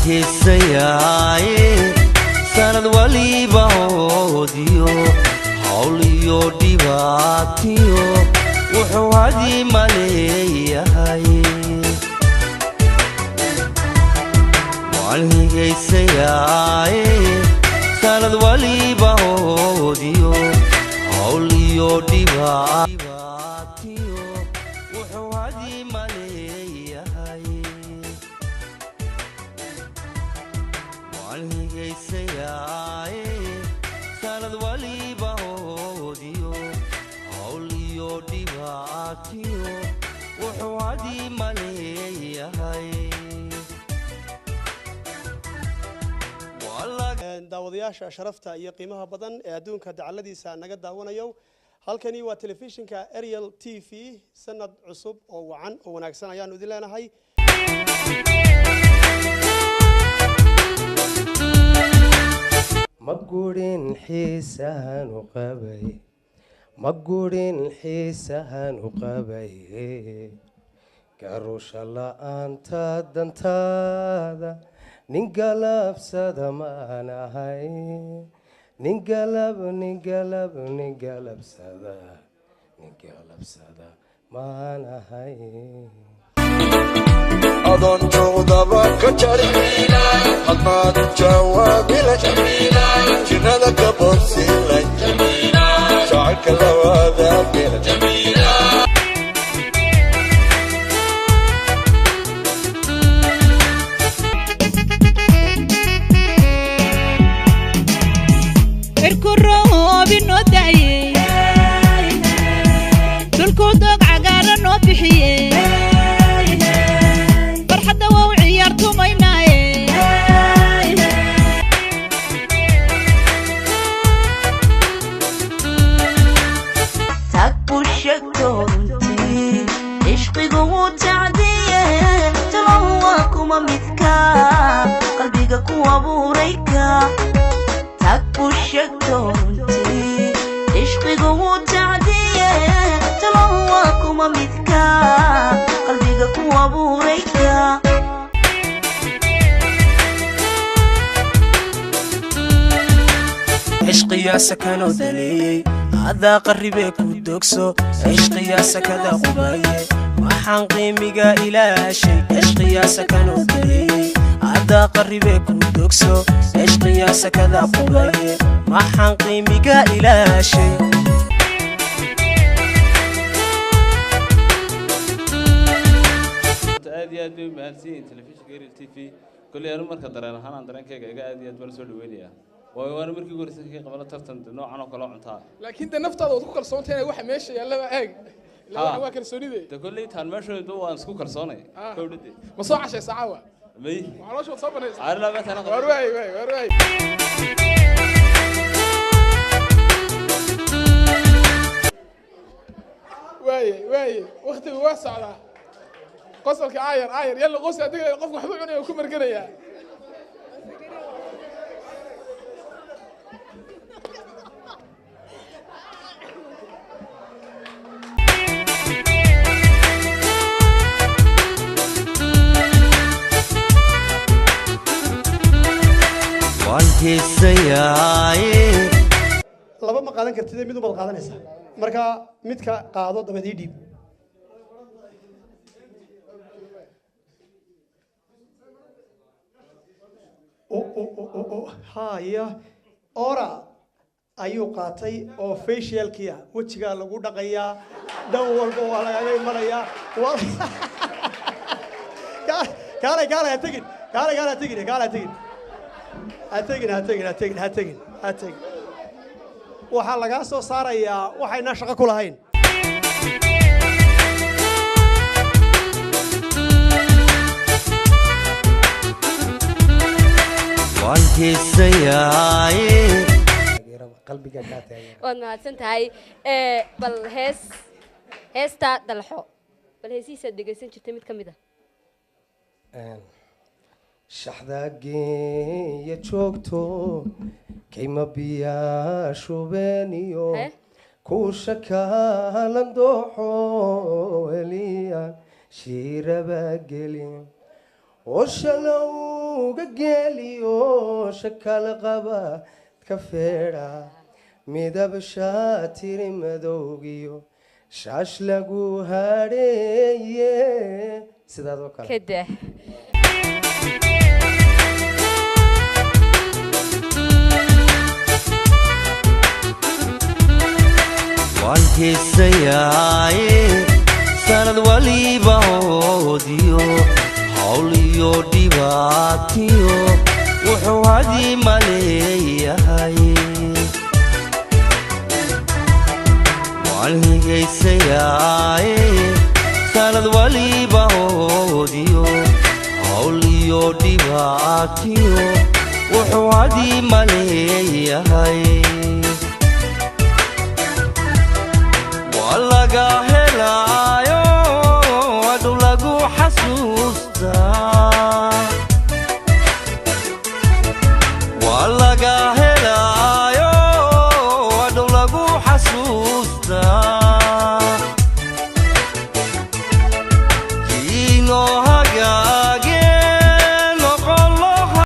heesayaaye sanad waliba hoodiyo hawl iyo dhibaatiyo wuxuu hadii maleeyahay waan heesayaaye sanad waliba hoodiyo hawl iyo dhibaatiyo wuxuu hadii maleeyahay sanad waliba hoodiyo hawl iyo dhibaatiyo wuxuu hadii maleeyahay daawadayaasha sharafta iyo qiimaha badan ee adduunka dacaladiisa naga daawanayo halkani waa telefishinka Ariel TV sanad cusub oo wacan oo wanaagsan ayaan idin leenahay magurin xiisahan u qabay garusha la'aanta dantaada nin galabsada maan ahay nin galabsada maan ahay أظن جودة كجرينا حماد جوابنا جميلة جنادك بوسيلة جميلة شعرك لواذا بينا جميلة الكروب النودعي الكودق عقارا نوبحيه عشقي يا سكن ودليي هذا قربك ودوكسو عشقي يا سكن قبايي ما حنقيمك إلى شيء عشقي يا سكن ودليي هذا قربك ودوكسو عشقي يا سكن قبايي ما حنقيمك إلى شيء aad mahadsiin telefishinka Ariel TV kulli aan marka dareen ahaan dareenkayga aad iyo aad baan soo dhaweynaya waan markii goorsan ka qabala tartan noocan oo kala cuntaa laakiin de naftaada wad ku kalsoontahay waxa meesha yaallaba eeg ilaa waa kalsoonide de kulli taan meesha waan isku kalsoonay kowdade ma soo cashay saacawa may waxa loo soo banaysa arla ma tan warwaay waqtigu waa socdaa qosolka aayar yalla qoos adiga qof waxba cunay ku marganaya waan heesayaaye laba ma qaadan kartid mid uma qaadanaysa marka midka qaado dabadii dhiib haya ora ayuu qaatay oo facialkiya wajiga lagu dhaqayaa dhan walba waa laga imanayaa kaale tagin waxaa laga soo saarayaa waxayna shaqo ku lahayn waan heesayaaye qalbiga ka taagan waad mahadsantahay bal heesta dalxo bal heesiisa dhageysan jirtay mid kamid ah shaxdaagii joogto kayma biya shubeniyo ku shakaalan dooxo eliya shiraba gelin وشلوغ قالي وشكل قبا كفيرا ميدب شاتر مدوغيو شاش لقو هاري سيداد وكال كده waan heesayaaye sanad waliba hoodiyo hawl iyo dhibaatiyo wuxuu hadii maleeyahay waan heesayaaye sanad waliba hoodiyo hawl iyo dhibaatiyo wuxuu hadii maleeyahay laga helayo adu lagu xasuustaa